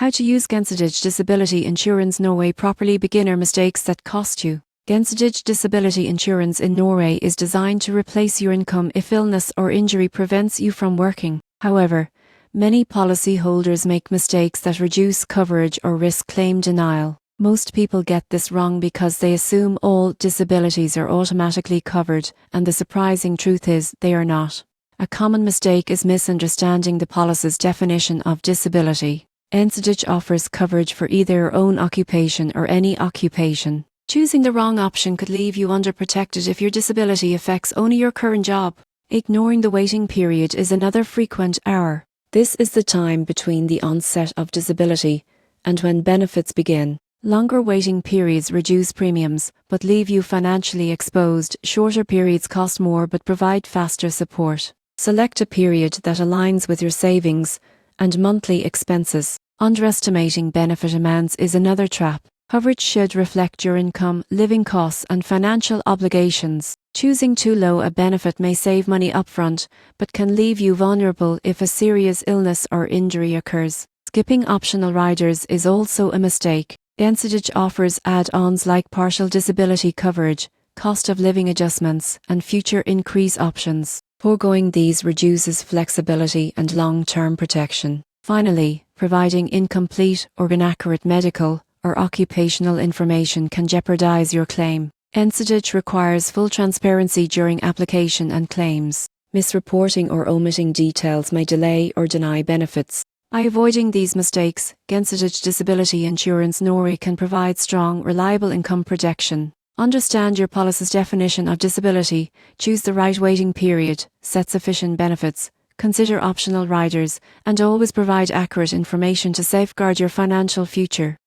How to use Gjensidige disability insurance Norway properly. Beginner mistakes that cost you. Gjensidige disability insurance in Norway is designed to replace your income if illness or injury prevents you from working. However, many policyholders make mistakes that reduce coverage or risk claim denial. Most people get this wrong because they assume all disabilities are automatically covered, and the surprising truth is they are not. A common mistake is misunderstanding the policy's definition of disability. Gjensidige offers coverage for either your own occupation or any occupation. Choosing the wrong option could leave you underprotected if your disability affects only your current job. Ignoring the waiting period is another frequent error. This is the time between the onset of disability and when benefits begin. Longer waiting periods reduce premiums but leave you financially exposed. Shorter periods cost more but provide faster support. Select a period that aligns with your savings and monthly expenses. Underestimating benefit amounts is another trap. Coverage should reflect your income, living costs, and financial obligations. Choosing too low a benefit may save money upfront, but can leave you vulnerable if a serious illness or injury occurs. Skipping optional riders is also a mistake. Gjensidige offers add-ons like partial disability coverage, cost of living adjustments, and future increase options. Foregoing these reduces flexibility and long-term protection. Finally, providing incomplete or inaccurate medical or occupational information can jeopardize your claim. Gjensidige requires full transparency during application and claims. Misreporting or omitting details may delay or deny benefits. By avoiding these mistakes, Gjensidige Disability Insurance Norway can provide strong, reliable income protection. Understand your policy's definition of disability, choose the right waiting period, set sufficient benefits, consider optional riders, and always provide accurate information to safeguard your financial future.